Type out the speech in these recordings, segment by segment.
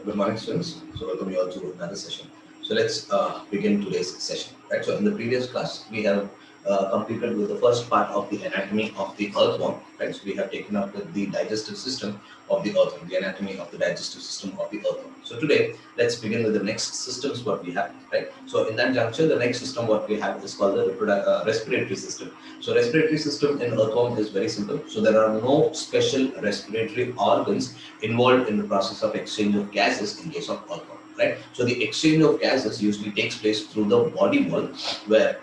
good morning, students. So welcome you all to another session. So let's begin today's session. Right. So in the previous class, we have completed with the first part of the anatomy of the earthworm. Right. So we have taken up with the digestive system of the earthworm, the anatomy of the digestive system of the earthworm. So today, let's begin with the next systems what we have. Right. So in that juncture, the next system what we have is called the respiratory system. So respiratory system in earthworm is very simple. So there are no special respiratory organs involved in the process of exchange of gases in case of alcohol, right? So the exchange of gases usually takes place through the body wall, where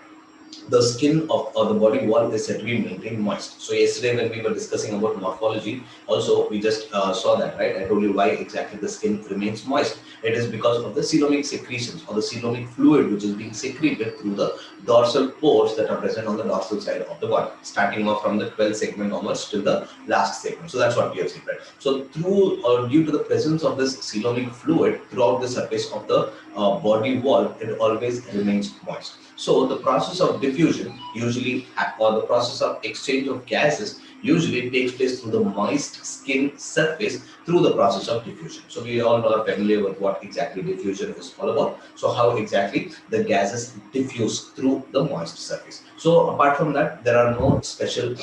the skin of or the body wall is said to be maintained moist. So yesterday when we were discussing about morphology, also we just saw that, right? I told you why exactly the skin remains moist. It is because of the coelomic secretions or the coelomic fluid which is being secreted through the dorsal pores that are present on the dorsal side of the body, starting off from the 12th segment onwards till the last segment. So that's what we have seen, right? So through or due to the presence of this coelomic fluid throughout the surface of the body wall, it always remains moist. So the process of diffusion usually, or the process of exchange of gases usually takes place through the moist skin surface through the process of diffusion. So we all are familiar with what exactly diffusion is all about. So how exactly the gases diffuse through the moist surface. So apart from that, there are no special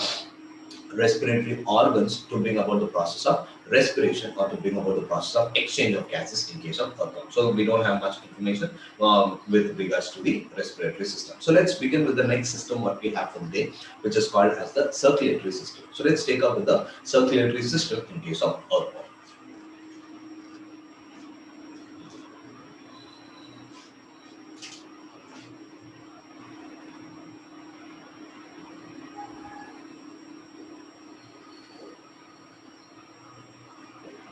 respiratory organs to bring about the process of respiration or to bring about the process of exchange of gases in case of earthworm. So we don't have much information with regards to the respiratory system. So let's begin with the next system what we have for the day, which is called as the circulatory system. So let's take up with the circulatory system in case of earthworm.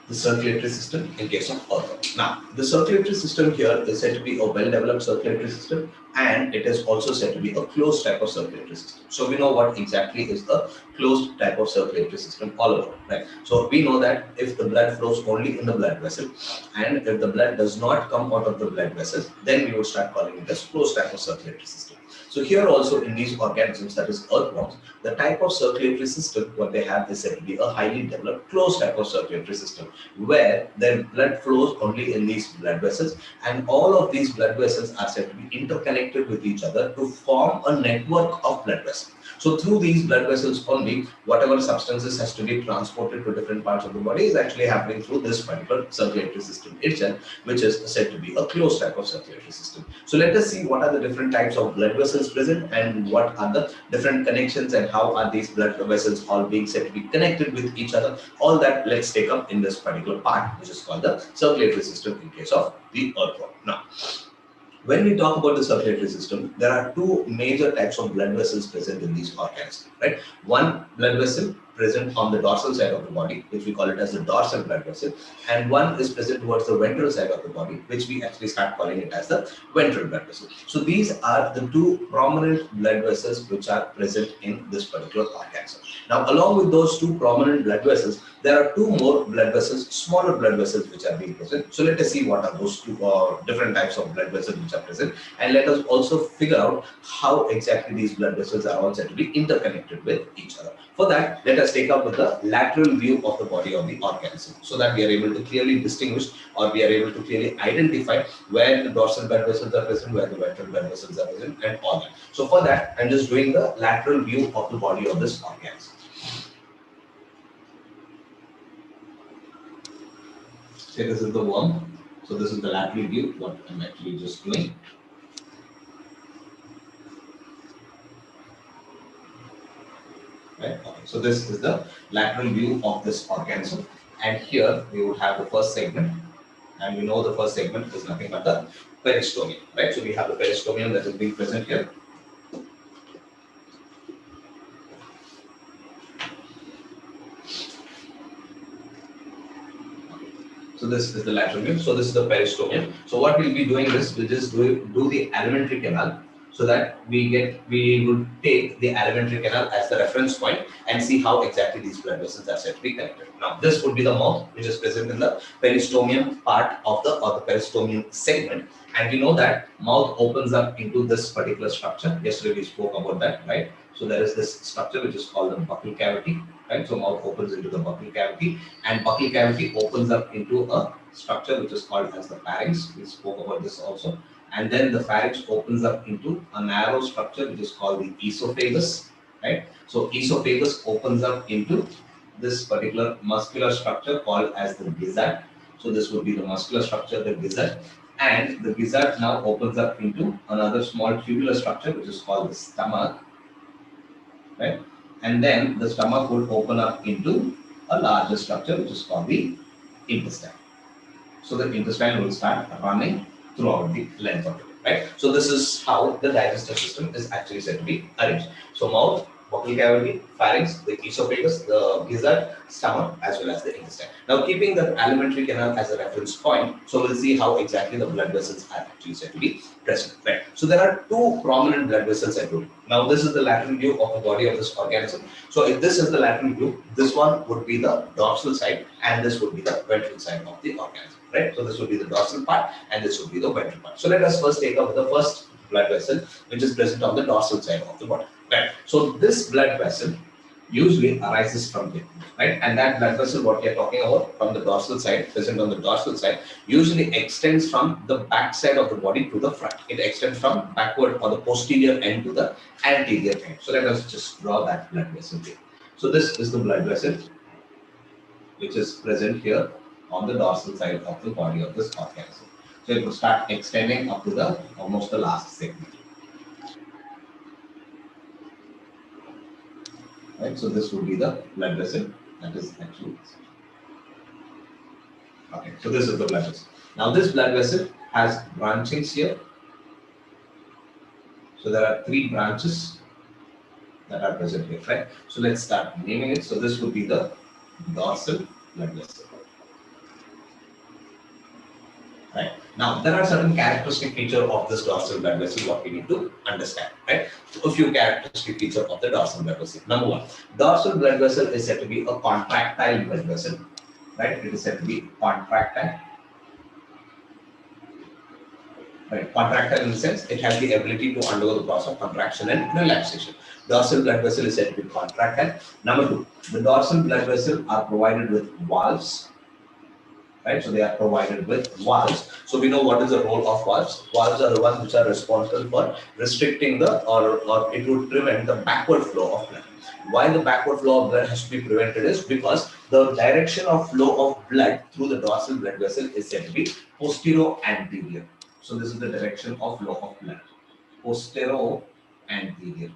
The circulatory system in case of earthworm. Now, the circulatory system here is said to be a well-developed circulatory system, and it is also said to be a closed type of circulatory system. So we know what exactly is a closed type of circulatory system all about, right? So we know that if the blood flows only in the blood vessel, and if the blood does not come out of the blood vessels, then we would start calling it as closed type of circulatory system. So here also in these organisms, that is earthworms, the type of circulatory system what they have is said to be a highly developed closed type of circulatory system, where their blood flows only in these blood vessels, and all of these blood vessels are said to be interconnected with each other to form a network of blood vessels. So through these blood vessels only, whatever substances has to be transported to different parts of the body is actually happening through this particular circulatory system itself, which is said to be a closed type of circulatory system. So let us see what are the different types of blood vessels present and what are the different connections and how are these blood vessels all being said to be connected with each other. All that let's take up in this particular part, which is called the circulatory system in case of the earthworm. Now, when we talk about the circulatory system, there are two major types of blood vessels present in these organs, right? One blood vessel present on the dorsal side of the body, which we call it as the dorsal blood vessel, and one is present towards the ventral side of the body, which we actually start calling it as the ventral blood vessel. So these are the two prominent blood vessels which are present in this particular organism. Now, along with those two prominent blood vessels, there are two more blood vessels, smaller blood vessels which are being present. So let us see what are those two different types of blood vessels which are present, and let us also figure out how exactly these blood vessels are all said to be interconnected with each other. For that, let us take up with the lateral view of the body of the organism, so that we are able to clearly distinguish, or we are able to clearly identify where the dorsal blood vessels are present, where the ventral blood vessels are present, and all that. So for that, I'm just doing the lateral view of the body of this organism. Say this is the worm. So this is the lateral view, what I'm actually just doing. Right? Okay. So this is the lateral view of this organism. And here we would have the first segment. And we know the first segment is nothing but the peristomium. Right? So we have the peristomium that is being present here. So this is the lateral view. So this is the peristomium. So what we'll be doing is we'll just do the alimentary canal. so that we would take the alimentary canal as the reference point and see how exactly these blood vessels are said to be connected. Now, this would be the mouth, which is present in the peristomium part of the or the peristomium segment, and we know that mouth opens up into this particular structure. Yesterday we spoke about that, right? So there is this structure which is called the buccal cavity, right? So mouth opens into the buccal cavity, and buccal cavity opens up into a structure which is called as the pharynx. We spoke about this also, and then the pharynx opens up into a narrow structure which is called the esophagus, right? So esophagus opens up into this particular muscular structure called as the gizzard. So this would be the muscular structure, the gizzard, and the gizzard now opens up into another small tubular structure which is called the stomach, right? And then the stomach would open up into a larger structure which is called the intestine. So the intestine will start running throughout the length of it, right? So this is how the digestive system is actually said to be arranged. So mouth, buccal cavity, pharynx, the esophagus, the gizzard, stomach, as well as the intestine. Now, keeping the alimentary canal as a reference point, so we'll see how exactly the blood vessels are actually said to be present, right? So there are two prominent blood vessels at root. Now, this is the lateral view of the body of this organism. So if this is the lateral view, this one would be the dorsal side, and this would be the ventral side of the organism. Right? So this would be the dorsal part and this would be the ventral part. So let us first take up the first blood vessel which is present on the dorsal side of the body. Right? So this blood vessel usually arises from here. Right? And that blood vessel what we are talking about from the dorsal side, present on the dorsal side, usually extends from the back side of the body to the front. It extends from backward or the posterior end to the anterior end. So let us just draw that blood vessel here. So this is the blood vessel which is present here on the dorsal side of the body of this organism. So it will start extending up to the almost the last segment. Right, so this would be the blood vessel that is actually okay. So this is the blood vessel. Now this blood vessel has branchings here. So there are three branches that are present here, right? So let's start naming it. So this would be the dorsal blood vessel. Right. Now, there are certain characteristic features of this dorsal blood vessel what we need to understand, right? So, a few characteristic features of the dorsal blood vessel. Number one, dorsal blood vessel is said to be a contractile blood vessel, right? It is said to be contractile. Right. Contractile in the sense it has the ability to undergo the process of contraction and relaxation. Dorsal blood vessel is said to be contractile. Number two, the dorsal blood vessel are provided with valves. Right, so they are provided with valves. So we know what is the role of valves. Valves are the ones which are responsible for restricting the or it would prevent the backward flow of blood. Why the backward flow of blood has to be prevented is because the direction of flow of blood through the dorsal blood vessel is said to be posterior-anterior. So this is the direction of flow of blood, posterior-anterior.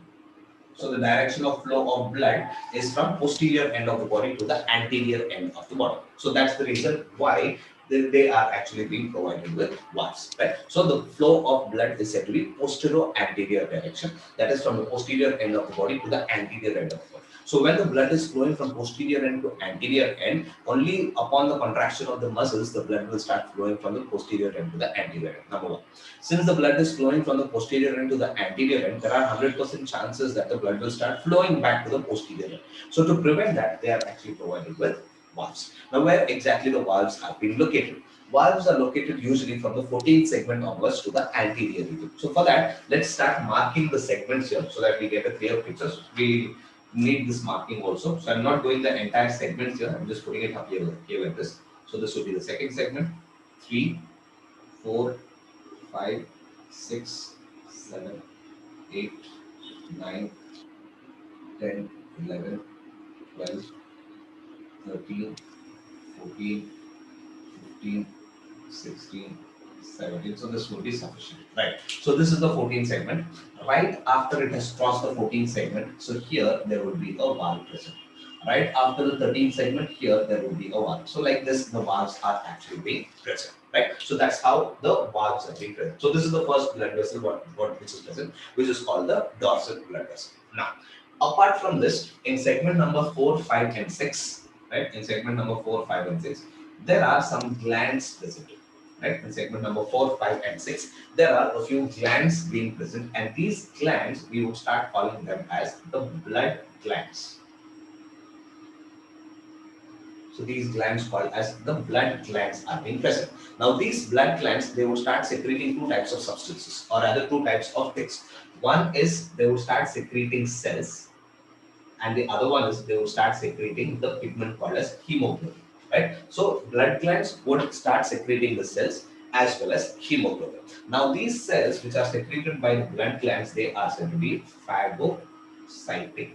So the direction of flow of blood is from posterior end of the body to the anterior end of the body. So that's the reason why they are actually being provided with valves, right? So the flow of blood is said to be posterior-anterior direction. That is from the posterior end of the body to the anterior end of the body. So when the blood is flowing from posterior end to anterior end, only upon the contraction of the muscles, the blood will start flowing from the posterior end to the anterior end. Number one. Since the blood is flowing from the posterior end to the anterior end, there are 100% chances that the blood will start flowing back to the posterior end. So to prevent that, they are actually provided with valves. Now, where exactly the valves are being located? Valves are located usually from the 14th segment onwards to the anterior region. So for that, let's start marking the segments here so that we get a clear picture. We need this marking also. So I'm not doing the entire segments here. I'm just putting it up here like this. So this will be the second segment, 3, 4, 5, 6, 7, 8, 9, 10, 11, 12, 13, 14, 15, 16, 17. So this will be sufficient, right? So this is the 14th segment. Right after it has crossed the 14th segment, so here there will be a valve present. Right after the 13th segment, here there will be a valve. So like this, the valves are actually being present, right? So that's how the valves are being present. So this is the first blood vessel which is present, which is called the dorsal blood vessel. Now, apart from this, in segment number 4, 5, and 6, right? In segment number 4, 5, and 6, there are some glands present, right? In segment number 4, 5, and 6, there are a few glands being present, and these glands we would start calling them as the blood glands. So these glands called as the blood glands are being present. Now these blood glands, they will start secreting two types of substances, or rather two types of things. One is they will start secreting cells, and the other one is they will start secreting the pigment called as hemoglobin, right? So blood glands would start secreting the cells as well as hemoglobin. Now these cells which are secreted by the blood glands, they are said to be phagocytic,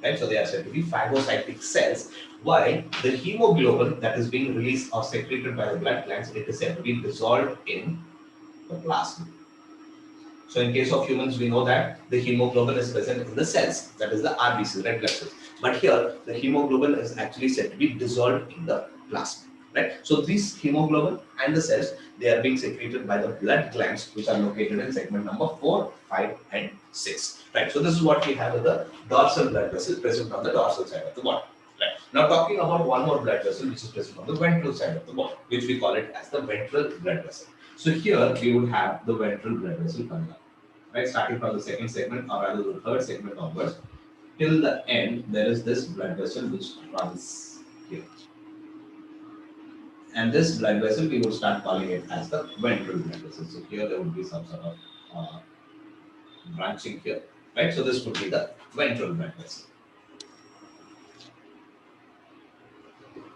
right? So they are said to be phagocytic cells, while the hemoglobin that is being released or secreted by the blood glands, it is said to be dissolved in the plasma. So in case of humans, we know that the hemoglobin is present in the cells, that is the RBCs, red blood cells. But here, the hemoglobin is actually said to be dissolved in the plasma, right? So these hemoglobin and the cells, they are being secreted by the blood glands, which are located in segment number 4, 5, and 6, right? So this is what we have with the dorsal blood vessel present on the dorsal side of the body. Right. Now talking about one more blood vessel which is present on the ventral side of the body, which we call it as the ventral blood vessel. So here we would have the ventral blood vessel coming up, right? Starting from the second segment or rather the third segment onwards, till the end there is this blood vessel which runs here. And this blood vessel we would start calling it as the ventral blood vessel. So here there would be some sort of branching here, right? So this would be the ventral blood vessel.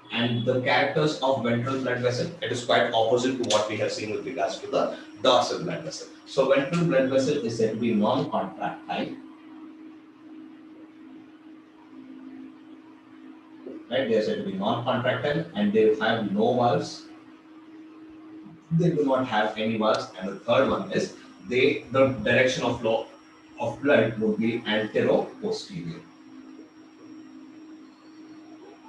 And the characters of ventral blood vessel, it is quite opposite to what we have seen with regards to the dorsal blood vessel. So ventral blood vessel is said to be non-contractile, right? They are said to be non-contractile and they have no valves. They do not have any valves. And the third one is the direction of flow of blood would be antero-posterior.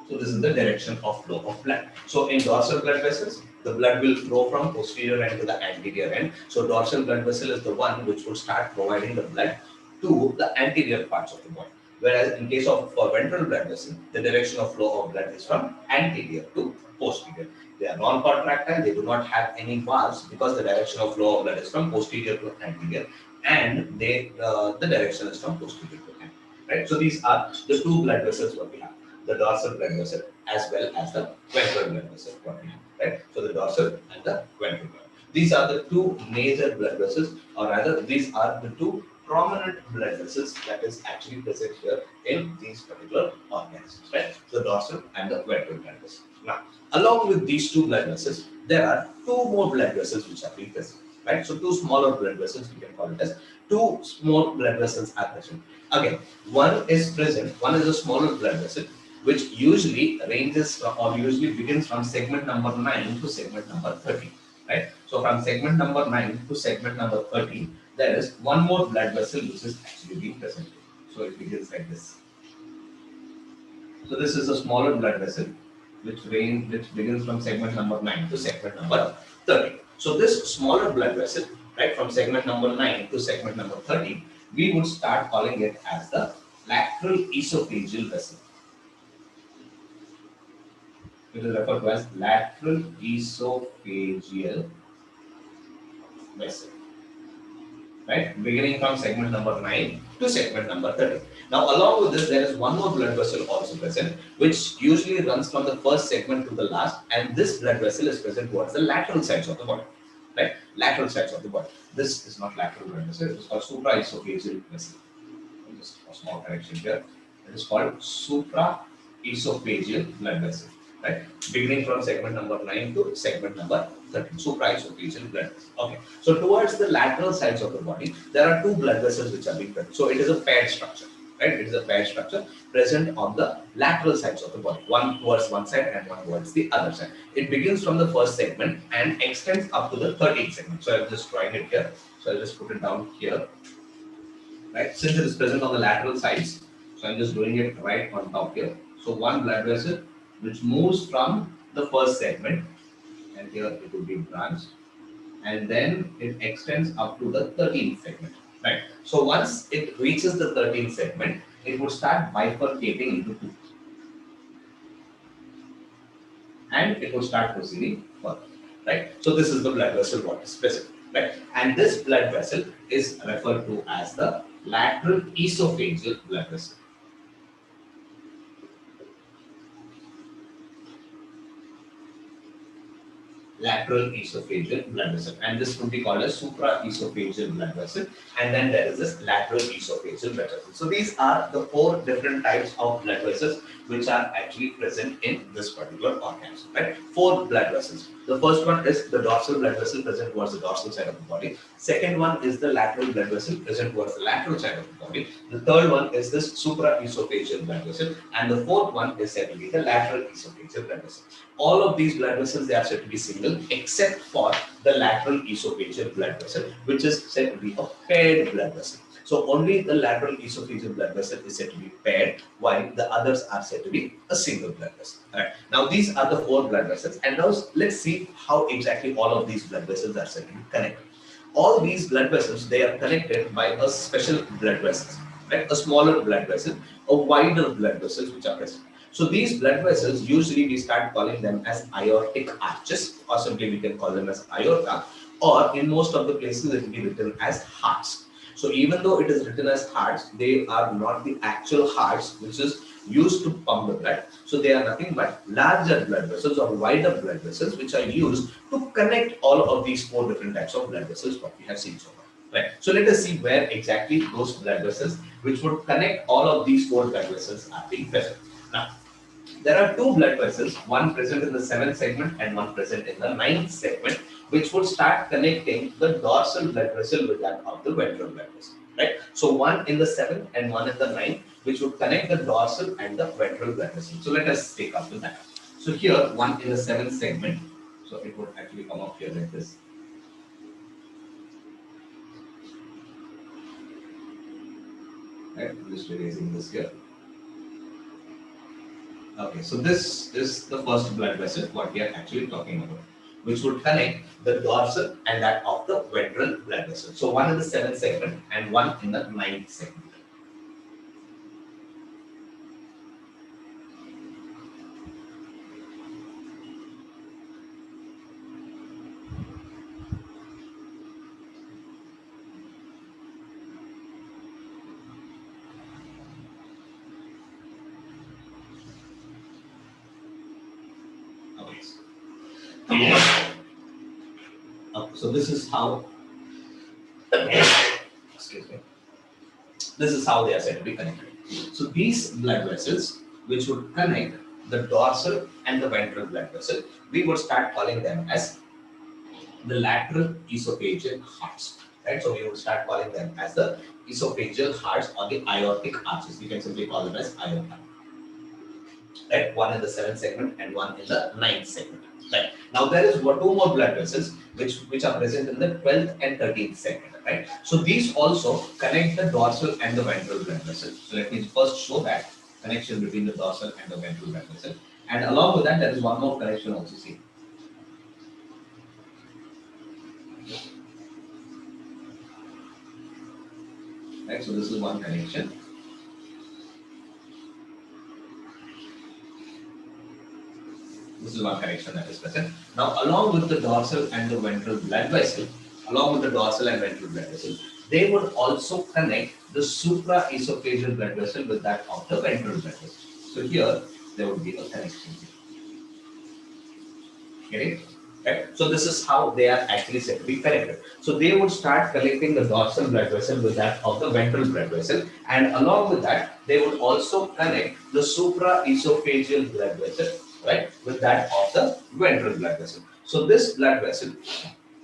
So this is the direction of flow of blood. So in dorsal blood vessels, the blood will flow from posterior end to the anterior end. So dorsal blood vessel is the one which will start providing the blood to the anterior parts of the body. Whereas in case of for ventral blood vessel, the direction of flow of blood is from anterior to posterior. They are non-contractile, they do not have any valves because the direction of flow of blood is from posterior to anterior, and the direction is from posterior to anterior. Right? So these are the two blood vessels what we have, the dorsal blood vessel as well as the ventral blood vessel what we have, right? So the dorsal and the ventral blood. These are the two major blood vessels, or rather these are the two prominent blood vessels that is actually present here in these particular organisms, right? The dorsal and the ventral blood vessels. Now, along with these two blood vessels, there are two more blood vessels which are being present, right? So two smaller blood vessels, we can call it as two small blood vessels are present. Again, one is a smaller blood vessel which usually ranges from, or usually begins from segment number 9 to segment number 13, right? So from segment number 9 to segment number 13, there is one more blood vessel which is actually being present. So it begins like this. So this is a smaller blood vessel which begins from segment number 9 to segment number 13. So this smaller blood vessel, right, from segment number 9 to segment number 13, we would start calling it as the lateral esophageal vessel. It is referred to as lateral esophageal vessel, right? Beginning from segment number 9 to segment number 13. Now, along with this, there is one more blood vessel also present, which usually runs from the first segment to the last, and this blood vessel is present towards the lateral sides of the body, right? Lateral sides of the body. This is not lateral blood vessel, it is called supraesophageal vessel. Just a small correction here. It is called supraesophageal blood vessel, right? Beginning from segment number 9 to segment number 13, supraesophageal blood vessel. Okay, so towards the lateral sides of the body, there are two blood vessels which are being present. So it is a paired structure, right? It is a paired structure present on the lateral sides of the body, one towards one side and one towards the other side. It begins from the first segment and extends up to the 13th segment. So I'm just drawing it here. So I'll just put it down here, right? Since it is present on the lateral sides, so I'm just doing it right on top here. So one blood vessel which moves from the first segment, and here it will be branched, and then it extends up to the 13th segment, right? So once it reaches the 13th segment, it would start bifurcating into two, and it would start proceeding further, right? So this is the blood vessel what is present, right? And this blood vessel is referred to as the lateral esophageal blood vessel. Lateral esophageal blood vessel, and this would be called as supraesophageal blood vessel, and then there is this lateral esophageal blood vessel. So these are the four different types of blood vessels which are actually present in this particular organism, right? Four blood vessels. The first one is the dorsal blood vessel present towards the dorsal side of the body. Second one is the lateral blood vessel present towards the lateral side of the body. The third one is this supraesophageal blood vessel, and the fourth one is said to be the lateral esophageal blood vessel. All of these blood vessels, they are said to be single except for the lateral esophageal blood vessel, which is said to be a paired blood vessel. So only the lateral esophageal blood vessel is said to be paired, while the others are said to be a single blood vessel. Right. Now these are the four blood vessels, and now let's see how exactly all of these blood vessels are said to be connected. All these blood vessels, they are connected by a special blood vessels, right? A smaller blood vessel, a wider blood vessels which are present. So these blood vessels, usually we start calling them as aortic arches, or simply we can call them as aorta, or in most of the places it will be written as hearts. So even though it is written as hearts, they are not the actual hearts which is used to pump the blood. So they are nothing but larger blood vessels or wider blood vessels which are used to connect all of these four different types of blood vessels what we have seen so far. Right. So let us see where exactly those blood vessels which would connect all of these four blood vessels are being present. Now, there are two blood vessels, one present in the 7th segment and one present in the 9th segment, which would start connecting the dorsal blood vessel with that of the ventral blood vessel. Right? So one in the 7th and one in the 9th, which would connect the dorsal and the ventral blood vessel. So let us take up with that. So here, one in the 7th segment, so it would actually come up here like this. Right? I'm just erasing this here. Okay, so this is the first blood vessel, what we are actually talking about, which would connect the dorsal and that of the ventral blood vessel. So one in the 7th segment and one in the 9th segment. Okay. So this is how, excuse me, this is how they are said to be connected. So these blood vessels, which would connect the dorsal and the ventral blood vessel, we would start calling them as the lateral esophageal hearts. Right? So we would start calling them as the esophageal hearts or the aortic arches. We can simply call them as aorta. Right? One in the 7th segment and one in the 9th segment. Right. Now there is two more blood vessels which are present in the 12th and 13th segment. Right. So these also connect the dorsal and the ventral blood vessel. So let me first show that connection between the dorsal and the ventral blood vessel. And along with that, there is one more connection also seen. Right. So this is one connection. This is one connection that is present. Now, along with the dorsal and the ventral blood vessel, they would also connect the supraesophageal blood vessel with that of the ventral blood vessel. So here, there would be a connection. Get it? Right? So this is how they are actually said to be connected. So they would start connecting the dorsal blood vessel with that of the ventral blood vessel, and along with that, they would also connect the supraesophageal blood vessel, right, with that of the ventral blood vessel. So this blood vessel,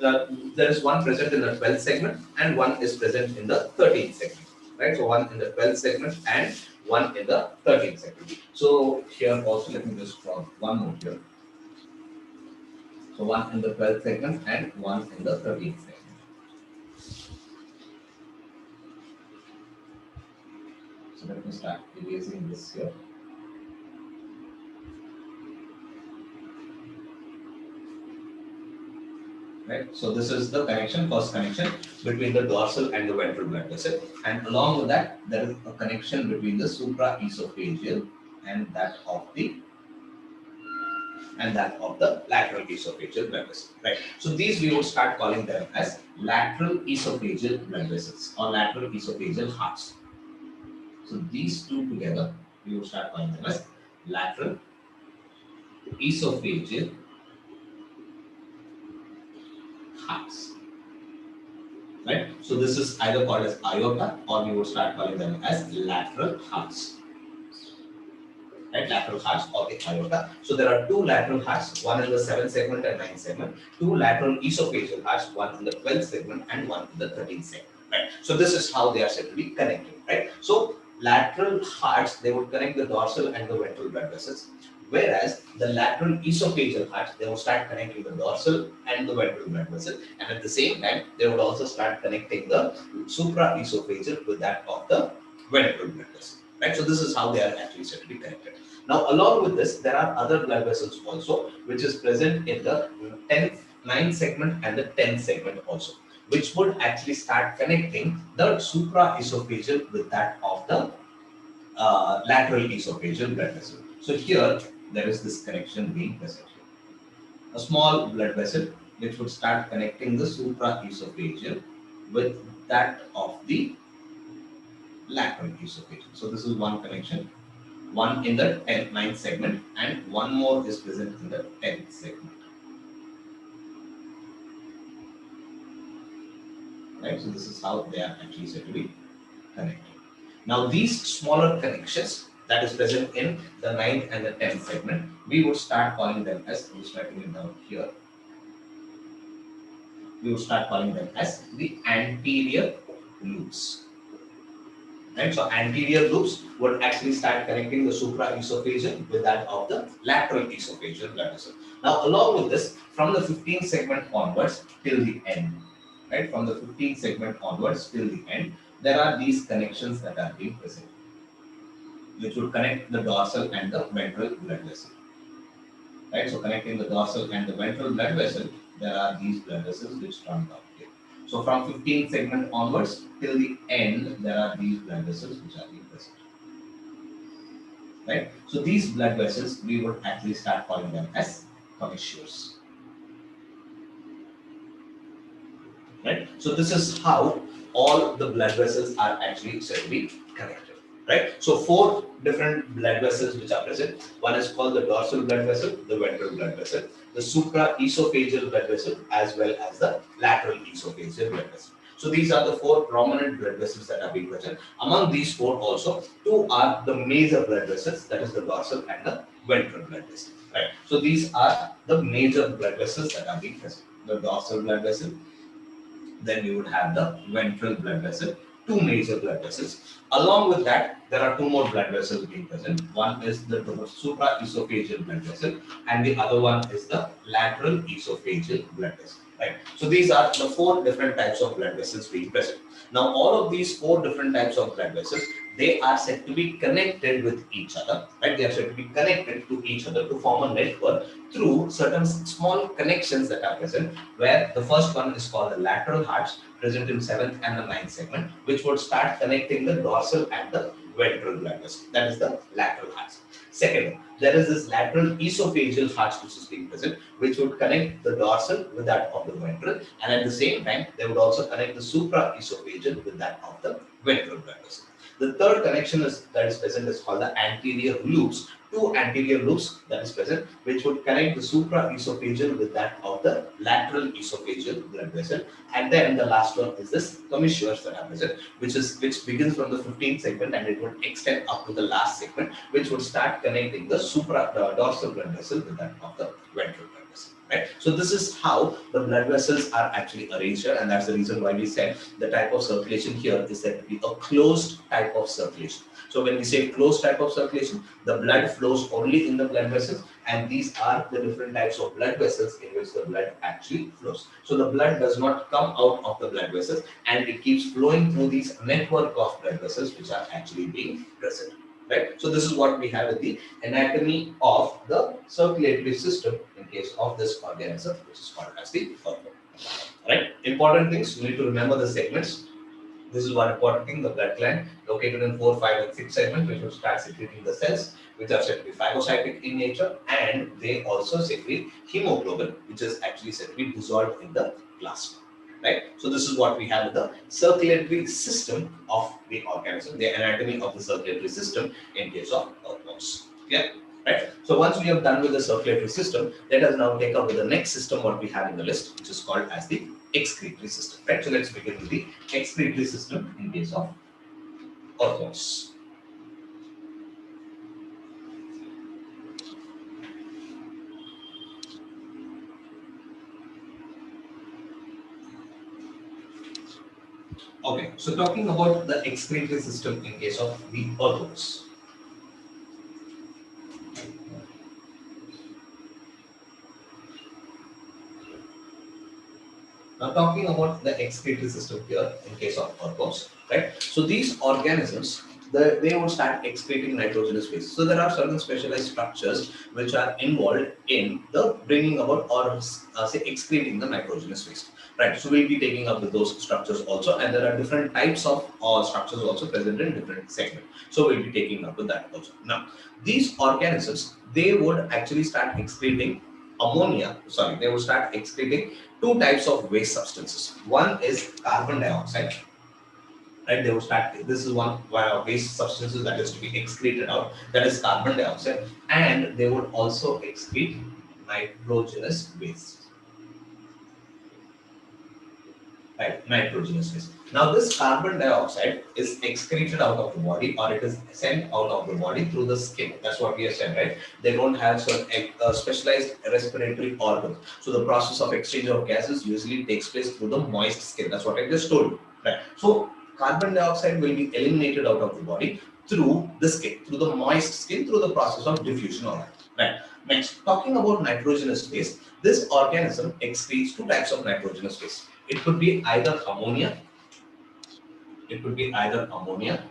there is one present in the 12th segment and one is present in the 13th segment. Right? So one in the 12th segment and one in the 13th segment. So here also, let me just draw one more here. So one in the 12th segment and one in the 13th segment. So let me start erasing this here. Right. So this is the connection, first connection between the dorsal and the ventral blood vessel, and along with that, there is a connection between the supraesophageal and that of the and that of the lateral esophageal blood vessel. Right. So these we would start calling them as lateral esophageal blood vessels or lateral esophageal hearts. So these two together we would start calling them as lateral esophageal hearts. Right. So this is either called as aorta or we would start calling them as lateral hearts. Right, lateral hearts or the aorta. So there are two lateral hearts, one in the 7th segment and 9th segment, two lateral esophageal hearts, one in the 12th segment and one in the 13th segment. Right. So this is how they are said to be connected. Right. So lateral hearts, they would connect the dorsal and the ventral blood vessels, whereas the lateral esophageal hearts, they would start connecting the dorsal and the ventral blood vessel, and at the same time they would also start connecting the supraesophageal with that of the ventral blood vessel. Right. So this is how they are actually said to be connected. Now, along with this, there are other blood vessels also, which is present in the 10th, 9th segment and the 10th segment also, which would actually start connecting the supraesophageal with that of the lateral esophageal blood vessel. So here, there is this connection being present here. A small blood vessel which would start connecting the supraesophageal with that of the lateral esophageal. So this is one connection. One in the 10th, 9th segment, and one more is present in the 10th segment. Right, so this is how they are actually said to be connected. Now, these smaller connections that is present in the 9th and the 10th segment, we would start calling them as, I'm just writing it down here, we would start calling them as the anterior loops. Right, so anterior loops would actually start connecting the supraesophageal with that of the lateral esophageal blood vessel. Now, along with this, from the 15th segment onwards till the end, right, from the 15th segment onwards till the end, there are these connections that are being present, which would connect the dorsal and the ventral blood vessel. Right, so connecting the dorsal and the ventral blood vessel, there are these blood vessels which run down here. So from 15th segment onwards till the end, there are these blood vessels which are being present. Right? So these blood vessels, we would actually start calling them as commissures. Right? So this is how all the blood vessels are actually said to be connected. Right? So four different blood vessels which are present. One is called the dorsal blood vessel, the ventral blood vessel, the supraesophageal blood vessel, as well as the lateral esophageal blood vessel. So these are the four prominent blood vessels that are being present. Among these four also, two are the major blood vessels, that is the dorsal and the ventral blood vessel. Right? So these are the major blood vessels that are being present. The dorsal blood vessel, then we would have the ventral blood vessel, two major blood vessels. Along with that, there are two more blood vessels being present. One is the supraesophageal blood vessel, and the other one is the lateral esophageal blood vessel. Right. So these are the four different types of blood vessels being present. Now, all of these four different types of blood vessels, they are said to be connected with each other. Right. They are said to be connected to each other to form a network through certain small connections that are present, where the first one is called the lateral hearts, present in 7th and the 9th segment, which would start connecting the dorsal and the ventral blood vessel. That is the lateral hearts. Second, there is this lateral esophageal hearts which is being present, which would connect the dorsal with that of the ventral, and at the same time, they would also connect the supraesophageal with that of the ventral blood vessel. The third connection that is present is called the anterior loops. Two anterior loops that is present, which would connect the supraesophageal with that of the lateral esophageal blood vessel. And then the last one is this commissures that are present, which begins from the 15th segment and it would extend up to the last segment, which would start connecting the dorsal blood vessel with that of the ventral blood vessel. Right? So this is how the blood vessels are actually arranged here, and that's the reason why we said the type of circulation here is said to be a closed type of circulation. So when we say closed type of circulation, the blood flows only in the blood vessels, and these are the different types of blood vessels in which the blood actually flows. So the blood does not come out of the blood vessels, and it keeps flowing through these network of blood vessels which are actually being present. Right? So this is what we have in the anatomy of the circulatory system in case of this organism, which is called as the organ. Right? Important things, you need to remember the segments. This is one important thing, the blood gland located in 4, 5, and 6 segment, which will start secreting the cells, which are said to be phagocytic in nature, and they also secrete hemoglobin, which is actually said to be dissolved in the plasma. Right? So this is what we have in the circulatory system of the organism, the anatomy of the circulatory system in case of earthworms. Yeah. Right. So once we have done with the circulatory system, let us now take up with the next system what we have in the list, which is called as the excretory system. Right. So let's begin with the excretory system in case of earthworms. Okay. So talking about the excretory system in case of the earthworms. Now talking about the excretory system here in case of earthworms, right? So these organisms, they will start excreting nitrogenous waste. So there are certain specialized structures which are involved in the bringing about or say excreting the nitrogenous waste, right? So we'll be taking up with those structures also, and there are different types of structures also present in different segments. So we'll be taking up with that also. Now these organisms, they would actually start excreting ammonia. Sorry, they would start excreting two types of waste substances. One is carbon dioxide, right? They will start, this is one waste substances that is to be excreted out, that is carbon dioxide, and they would also excrete nitrogenous waste. Right, nitrogenous waste. Now this carbon dioxide is excreted out of the body, or it is sent out of the body through the skin. That's what we have said, right? They don't have some specialized respiratory organs. So the process of exchange of gases usually takes place through the moist skin. That's what I just told you, right? So carbon dioxide will be eliminated out of the body through the skin, through the moist skin, through the process of diffusion, all right? Next, talking about nitrogenous waste, this organism excretes two types of nitrogenous waste. It could be either ammonia, it could be either ammonia,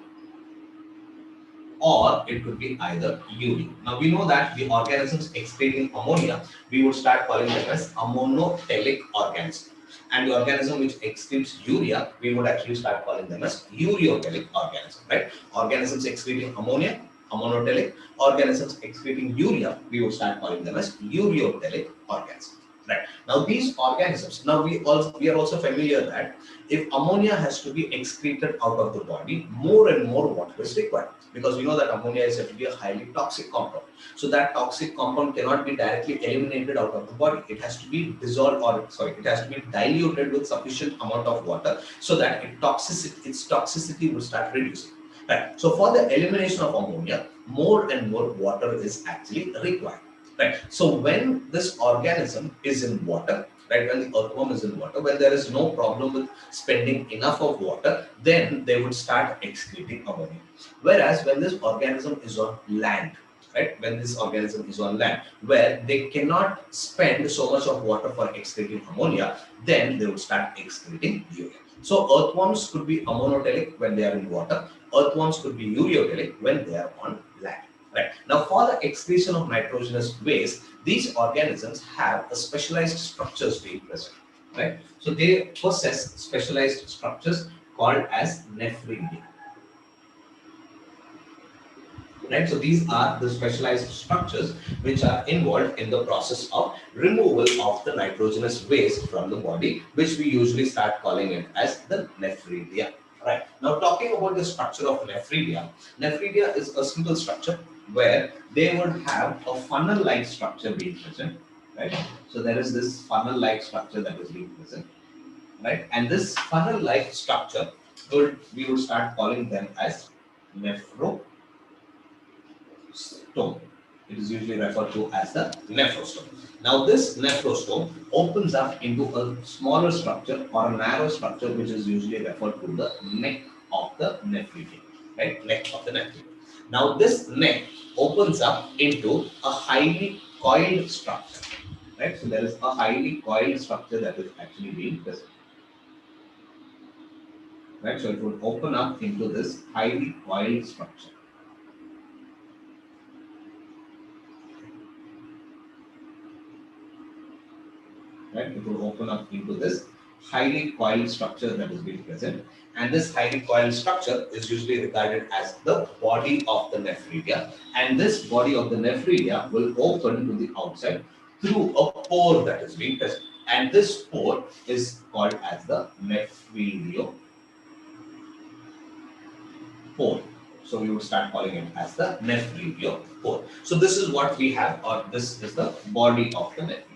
or it could be either urea. Now we know that the organisms excreting ammonia, we would start calling them as ammonotelic organism. And the organism which excretes urea, we would actually start calling them as ureotelic organism, right? Organisms excreting ammonia, ammonotelic. Organisms excreting urea, we would start calling them as ureotelic organism. Right. Now these organisms, now we are also familiar that if ammonia has to be excreted out of the body, more and more water is required, because we know that ammonia is said to be a highly toxic compound. So that toxic compound cannot be directly eliminated out of the body. It has to be dissolved, or sorry, it has to be diluted with sufficient amount of water so that its toxicity will start reducing. Right. So for the elimination of ammonia, more and more water is actually required. Right. So when this organism is in water, right, when the earthworm is in water, when there is no problem with spending enough of water, then they would start excreting ammonia. Whereas when this organism is on land, right, when this organism is on land, where they cannot spend so much of water for excreting ammonia, then they would start excreting urea. So earthworms could be ammonotelic when they are in water. Earthworms could be ureotelic when they are on land. Right. Now, for the excretion of nitrogenous waste, these organisms have a specialized structures being present. Right. So they possess specialized structures called as nephridia. Right. So these are the specialized structures which are involved in the process of removal of the nitrogenous waste from the body, which we usually start calling it as the nephridia. Right. Now, talking about the structure of nephridia, nephridia is a simple structure where they would have a funnel-like structure being present. Right. So there is this funnel-like structure that is being present. Right. And this funnel-like structure we would start calling them as nephrostome. It is usually referred to as the nephrostome. Now, this nephrostome opens up into a smaller structure or a narrow structure, which is usually referred to the neck of the nephridium, right? Neck of the nephridium. Now, this neck opens up into a highly coiled structure, right? So there is a highly coiled structure that is actually being present, right? So it would open up into this highly coiled structure. Right? It will open up into this highly coiled structure that is being present, and this highly coiled structure is usually regarded as the body of the nephridia, and this body of the nephridia will open to the outside through a pore that is being present, and this pore is called as the nephridio pore. So we would start calling it as the nephridio pore. So this is what we have, or this is the body of the nephridia.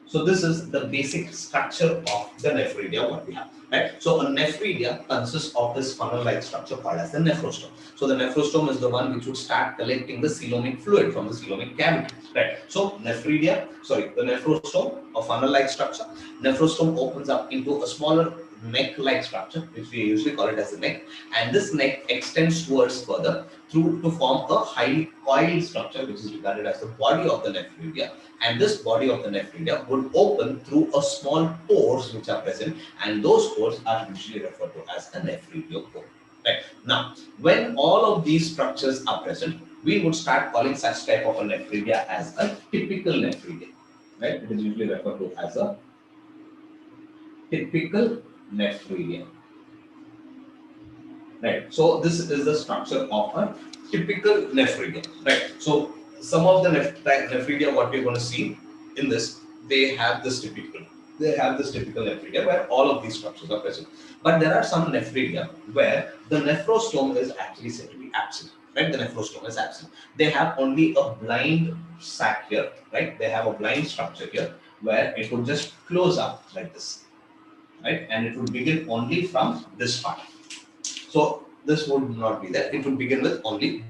So this is the basic structure of the nephridia what we have, right? So a nephridia consists of this funnel-like structure called as the nephrostome. So the nephrostome is the one which would start collecting the coelomic fluid from the coelomic cavity, right? So the nephrostome, a funnel-like structure. Nephrostome opens up into a smaller neck-like structure, which we usually call it as the neck, and this neck extends towards further through to form a highly coiled structure, which is regarded as the body of the nephridia, and this body of the nephridia would open through a small pores which are present, and those pores are usually referred to as the nephridio pore. Right. Now, when all of these structures are present, we would start calling such type of a nephridia as a typical nephridia. Right? It is usually referred to as a typical nephridia. Right. So this is the structure of a typical nephridia. Right. So some of the nephridia, what we're going to see in this, they have this typical nephridia where all of these structures are present. But there are some nephridia where the nephrostome is actually said to be absent. Right. The nephrostome is absent. They have only a blind sac here. Right. They have a blind structure here where it would just close up like this. Right. And it would begin only from this part. So this would not be there. It would begin with only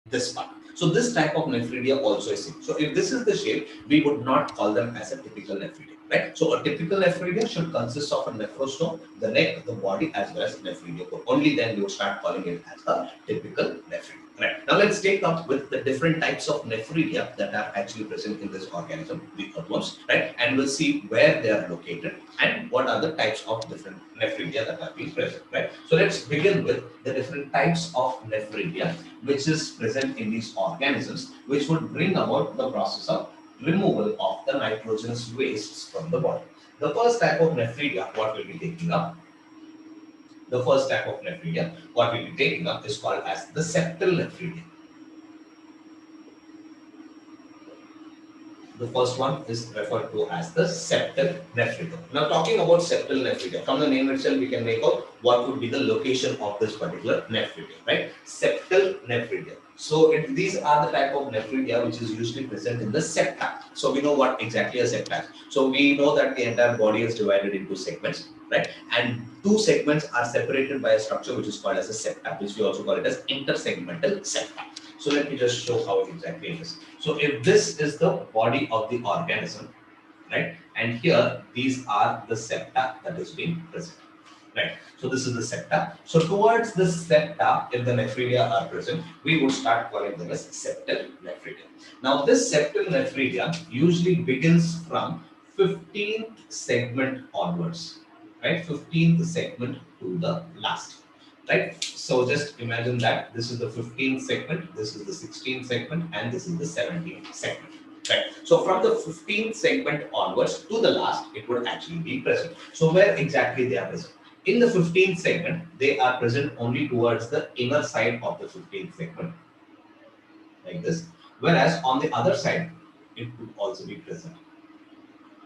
this part. So this type of nephridia also is seen. So if this is the shape, we would not call them as a typical nephridia, right? So a typical nephridia should consist of a nephrostome, the neck, the body, as well as nephridia core. Only then we would start calling it as a typical nephridia. Right. Now let's take up with the different types of nephridia that are actually present in this organism, the earthworms, right? And we'll see where they are located and what are the types of different nephridia that are being present, right? So let's begin with the different types of nephridia which is present in these organisms, which would bring about the process of removal of the nitrogenous wastes from the body. The first type of nephridia, what we'll be taking up, is called as the septal nephridia. The first one is referred to as the septal nephridia. Now, talking about septal nephridia, from the name itself, we can make out what would be the location of this particular nephridia, right? Septal nephridia. So, these are the type of nephridia which is usually present in the septa. So, we know what exactly a septa is. So, we know that the entire body is divided into segments, right? And two segments are separated by a structure which is called as a septa, which we also call it as intersegmental septa. So let me just show how exactly it is. So if this is the body of the organism, right, and here these are the septa that is being present, right. So this is the septa. So towards the septa, if the nephridia are present, we would start calling them as septal nephridia. Now this septal nephridia usually begins from 15th segment onwards, right, 15th segment to the last. Right, so just imagine that this is the 15th segment, this is the 16th segment, and this is the 17th segment. Right. So from the 15th segment onwards to the last, it would actually be present. So where exactly they are present? In the 15th segment, they are present only towards the inner side of the 15th segment, like this. Whereas on the other side, it would also be present.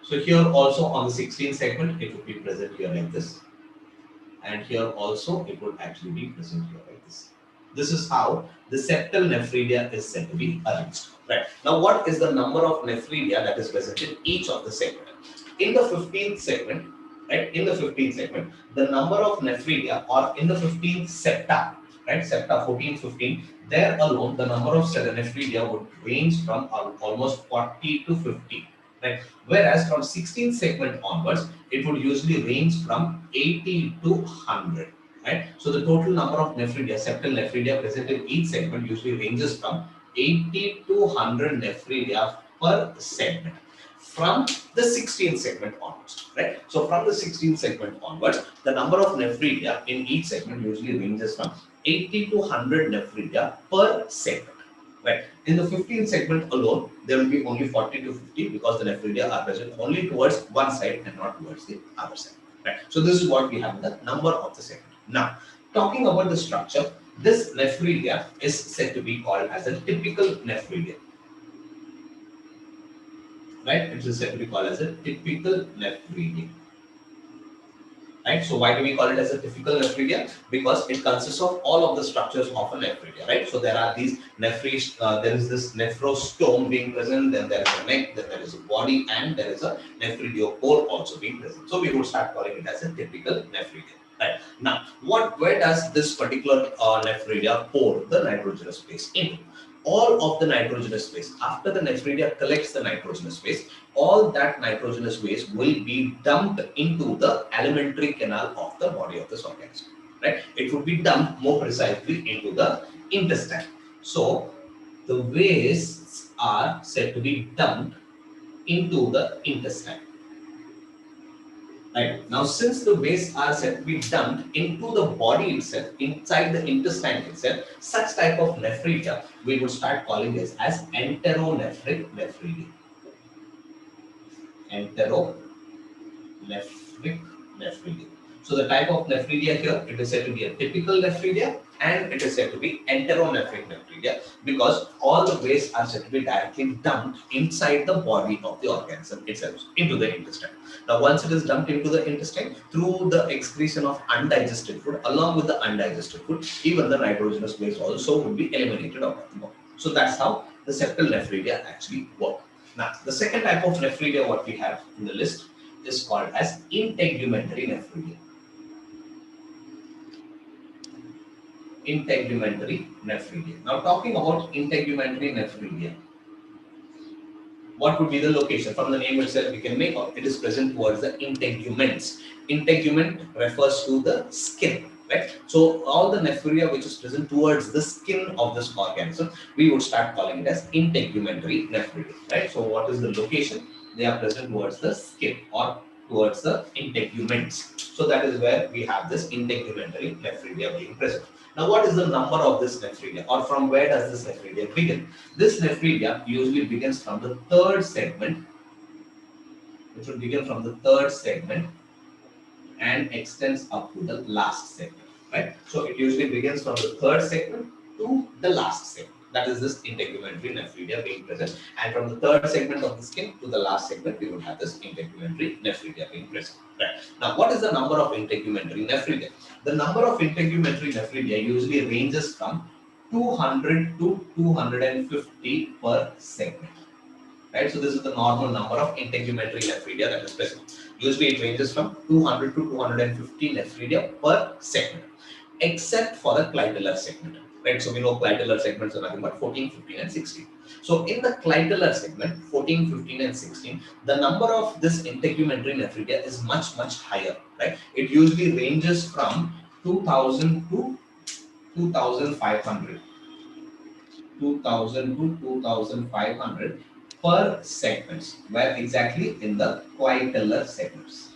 So here also on the 16th segment, it would be present here like this. And here also it would actually be present here like this. This is how the septal nephridia is said to be arranged. Right. Now, what is the number of nephridia that is present in each of the segment? In the 15th segment, right? In the 15th segment, the number of nephridia, or in the 15th septa, right? Septa 14, 15, there alone the number of nephridia would range from almost 40 to 50. Right. Whereas from 16th segment onwards, it would usually range from 80 to 100. Right. So the total number of nephridia, septal nephridia present in each segment usually ranges from 80 to 100 nephridia per segment from the 16th segment onwards. Right. So from the 16th segment onwards, the number of nephridia in each segment usually ranges from 80 to 100 nephridia per segment. Right. In the 15th segment alone, there will be only 40 to 50 because the nephridia are present only towards one side and not towards the other side. Right. So this is what we have in the number of the segment. Now, talking about the structure, this nephridia is said to be called as a typical nephridia. Right. It is said to be called as a typical nephridia. Right. So why do we call it as a typical nephridia? Because it consists of all of the structures of a nephridia. Right. So there are these there is this nephrostome being present, then there is a neck, then there is a body, and there is a nephridiopore also being present. So we would start calling it as a typical nephridia. Right. Now, where does this particular nephridia pour the nitrogenous space into? All of the nitrogenous waste. After the nephridia collects the nitrogenous waste, all that nitrogenous waste will be dumped into the alimentary canal of the body of this organism. Right? It would be dumped more precisely into the intestine. So the wastes are said to be dumped into the intestine. Right. Now, since the wastes are said to be dumped into the body itself, inside the intestine itself, such type of nephridia, we would start calling this as enteronephric nephridia. Enteronephric nephridia. So the type of nephridia here, it is said to be a typical nephridia and it is said to be enteronephric nephridia because all the wastes are said to be directly dumped inside the body of the organism itself, into the intestine. Now, once it is dumped into the intestine, through the excretion of undigested food, along with the undigested food, even the nitrogenous waste also would be eliminated out of the body. So that's how the septal nephridia actually work. Now, the second type of nephridia what we have in the list is called as integumentary nephridia. Integumentary nephridia. Now, talking about integumentary nephridia, what would be the location? From the name itself, we can make out it is present towards the integuments. Integument refers to the skin, right? So all the nephridia which is present towards the skin of this organism, we would start calling it as integumentary nephridia, right? So what is the location? They are present towards the skin or towards the integuments. So that is where we have this integumentary nephridia being present. Now, what is the number of this nephridia, or from where does this nephridia begin? This nephridia usually begins from the third segment, which will begin from the third segment and extends up to the last segment, right? So it usually begins from the third segment to the last segment. That is this integumentary nephridia being present. And from the third segment of the skin to the last segment, we would have this integumentary nephridia being present. Right. Now, what is the number of integumentary nephridia? The number of integumentary nephridia usually ranges from 200 to 250 per segment. Right? So this is the normal number of integumentary nephridia that is present. Usually it ranges from 200 to 250 nephridia per segment, except for the clitellar segment. Right? So we know clitellar segments are nothing but 14, 15 and 16. So in the clitellar segment, 14, 15 and 16, the number of this integumentary nephridia is much, much higher. Right? It usually ranges from 2000 to 2500. 2000 to 2500 per segments. Where exactly? In the clitellar segments.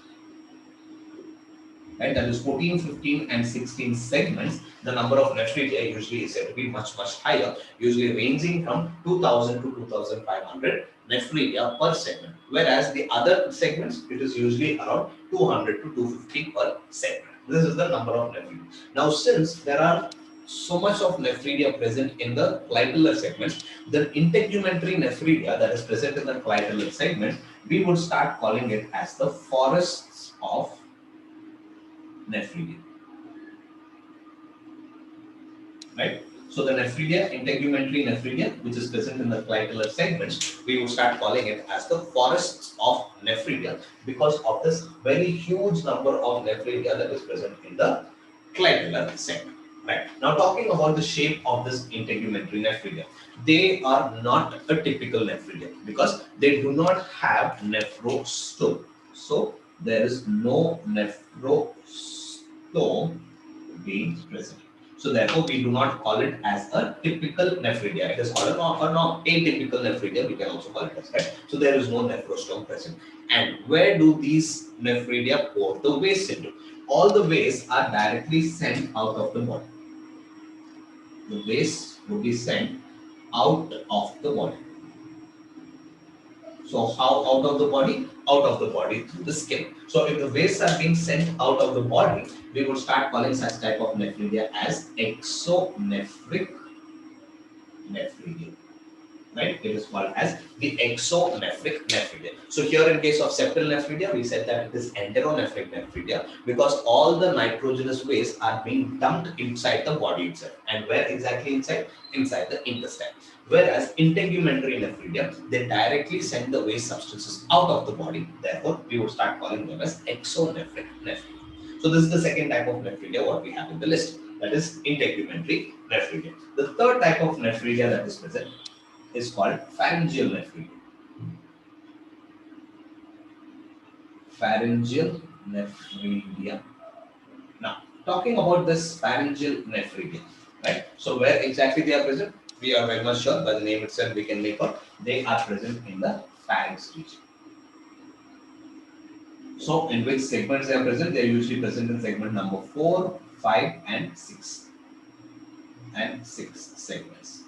Right, that is 14, 15 and 16 segments. The number of nephridia usually is said to be much, much higher, usually ranging from 2000 to 2500 nephridia per segment. Whereas the other segments, it is usually around 200 to 250 per segment. This is the number of nephridia. Now, since there are so much of nephridia present in the clitellar segment, the integumentary nephridia that is present in the clitellar segment, we would start calling it as the forests of nephridia. Right? So the nephridia, integumentary nephridia, which is present in the clitellar segments, we would start calling it as the forests of nephridia because of this very huge number of nephridia that is present in the clitellar segment. Right. Now, talking about the shape of this integumentary nephridia, they are not a typical nephridia because they do not have nephrostome. So there is no nephrostome being present. So therefore, we do not call it as a typical nephridia. It is called atypical nephridia. We can also call it as, right. So there is no nephrostome present. And where do these nephridia pour the waste into? All the waste are directly sent out of the body. The waste would be sent out of the body. So how out of the body? Out of the body through the skin. So if the wastes are being sent out of the body, we would start calling such type of nephridia as exonephric nephridia. Right? It is called as the exonephric nephridia. So here in case of septal nephridia, we said that it is enteronephric nephridia because all the nitrogenous wastes are being dumped inside the body itself. And where exactly inside? Inside the intestine. Whereas integumentary nephridia, they directly send the waste substances out of the body. Therefore, we would start calling them as exonephric nephridia. So this is the second type of nephridia what we have in the list. That is integumentary nephridia. The third type of nephridia that is present is called pharyngeal nephridia. Pharyngeal nephridia. Now, talking about this pharyngeal nephridia, right? So, where exactly they are present? We are very much sure by the name itself we can make out they are present in the pharynx region. So, in which segments they are present? They are usually present in segment number 4, 5, and 6. And 6 segments.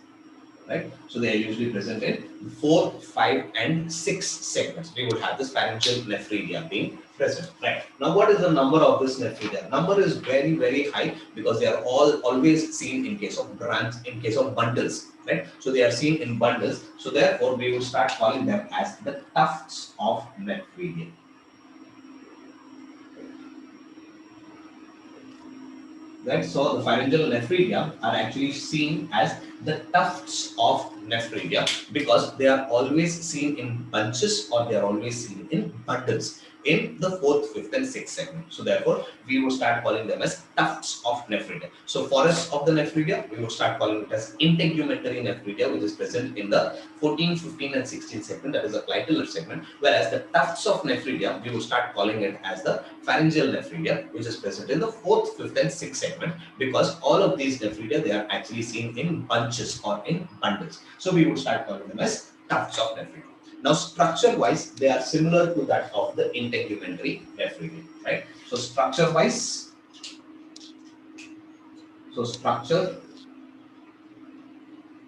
Right? So they are usually present in 4, 5, and 6 segments. We would have this pharyngeal nephridia being present. Right? Now, what is the number of this nephridia? Number is very, very high because they are all always seen in case of branch, in case of bundles. Right? So they are seen in bundles. So therefore, we would start calling them as the tufts of nephridia. Right? So the pharyngeal nephridia are actually seen as the tufts of nephridia because they are always seen in bunches or they are always seen in bundles in the 4th, 5th, and 6th segment. So therefore, we will start calling them as tufts of nephridia. So forest of the nephridia, we will start calling it as integumentary nephridia, which is present in the 14, 15, and 16 segment, that is the clitoral segment, whereas the tufts of nephridia, we will start calling it as the pharyngeal nephridia, which is present in the 4th, 5th, and 6th segment, because all of these nephridia, they are actually seen in bunches or in bundles. So we would start calling them as tufts of nephridia. Now, structure-wise, they are similar to that of the integumentary nephridia, right? So, structure-wise,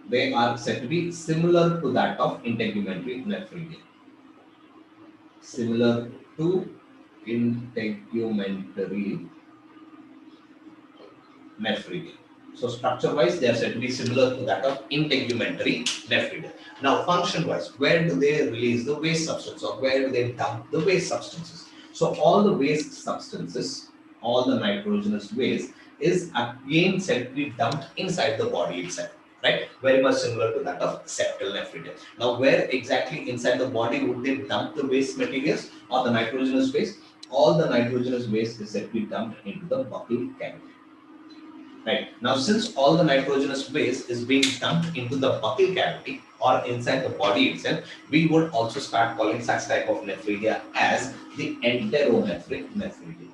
they are said to be similar to that of integumentary nephridia. Similar to integumentary nephridia. So structure-wise, they are said to be similar to that of integumentary nephridia. Now, function-wise, where do they release the waste substance or where do they dump the waste substances? So all the waste substances, all the nitrogenous waste is again said to be dumped inside the body itself. Right? Very much similar to that of septal nephridia. Now, where exactly inside the body would they dump the waste materials or the nitrogenous waste? All the nitrogenous waste is said to be dumped into the buccal cavity. Right. Now, since all the nitrogenous waste is being dumped into the buccal cavity or inside the body itself, we would also start calling such type of nephridia as the enteronephric nephridia.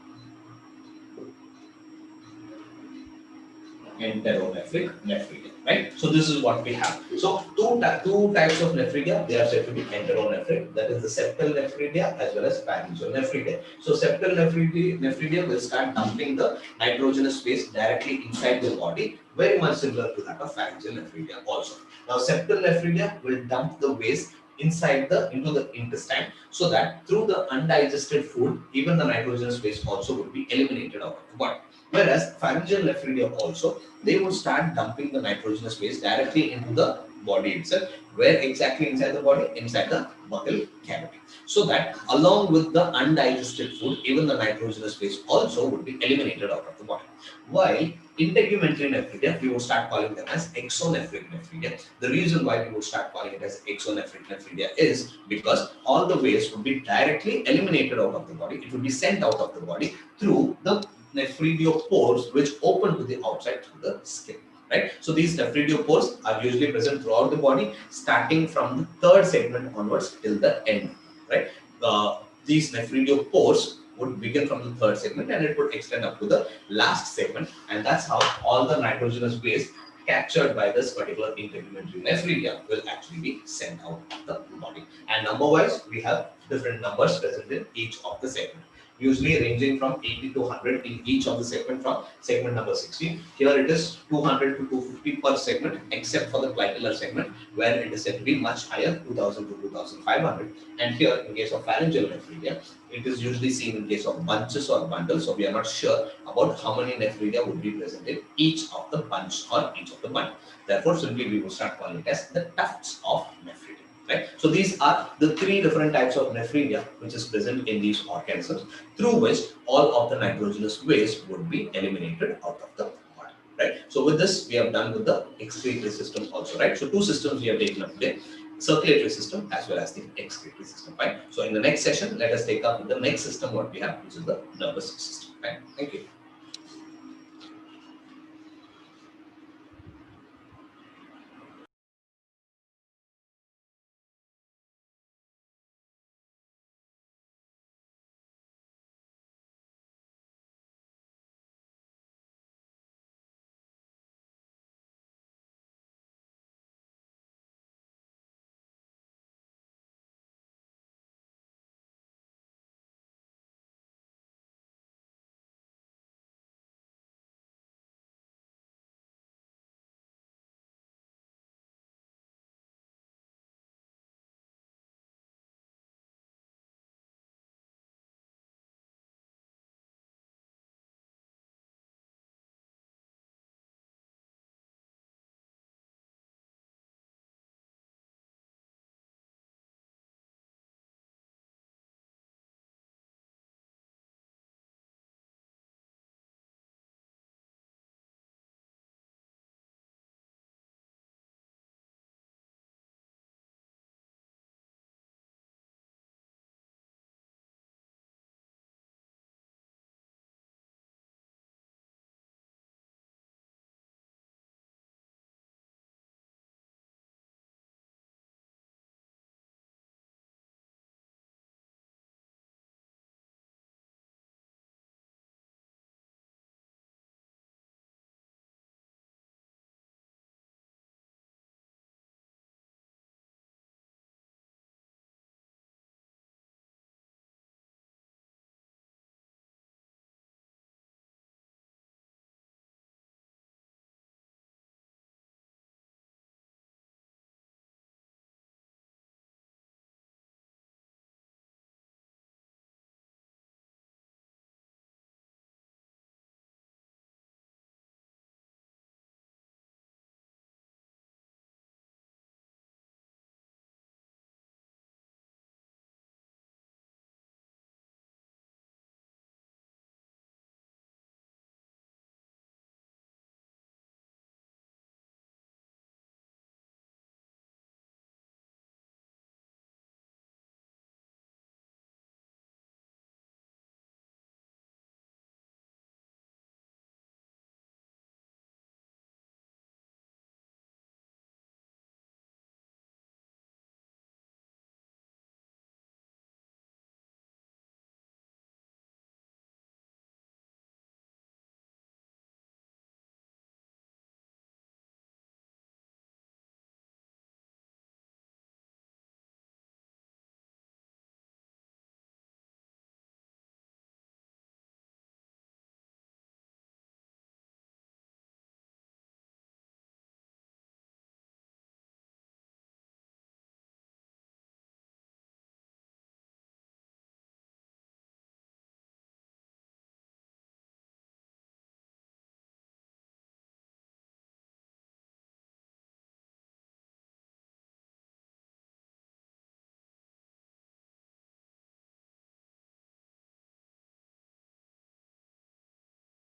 Enteronephric nephridia, right? So this is what we have. So two types of nephridia, they are said to be enteronephric, that is the septal nephridia as well as pharyngeal nephridia. So septal nephridia will start dumping the nitrogenous waste directly inside the body, very much similar to that of pharyngeal nephridia also. Now septal nephridia will dump the waste into the intestine, so that through the undigested food, even the nitrogenous waste also would be eliminated out of the body. Whereas pharyngeal nephridia also, they would start dumping the nitrogenous waste directly into the body itself. Where exactly inside the body? Inside the buccal cavity. So that along with the undigested food, even the nitrogenous waste also would be eliminated out of the body. While integumentary nephridia, we will start calling them as exonephric nephridia. The reason why we will start calling it as exonephric nephridia is because all the waste would be directly eliminated out of the body. It would be sent out of the body through the nephriospores, which open to the outside through the skin. Right? So these nephriospores are usually present throughout the body, starting from the 3rd segment onwards till the end. Right? These nephriospores would begin from the 3rd segment and it would extend up to the last segment, and that's how all the nitrogenous waste captured by this particular integumentary nephridia will actually be sent out of the body. And number-wise, we have different numbers present in each of the segment. usually ranging from 80 to 100 in each of the segment from segment number 16. Here it is 200 to 250 per segment, except for the clitellar segment, where it is said to be much higher, 2000 to 2500. And here, in case of pharyngeal nephridia, it is usually seen in case of bunches or bundles. So we are not sure about how many nephridia would be present in each of the bunch or each of the bundle. Therefore, simply we will start calling it as the tufts of nephridia. Right? So these are the three different types of nephridia which is present in these organisms, through which all of the nitrogenous waste would be eliminated out of the body. Right? So with this, we have done with the excretory system also. Right? So two systems we have taken up today: circulatory system as well as the excretory system. Right? So in the next session, let us take up the next system what we have, which is the nervous system. Right? Thank you.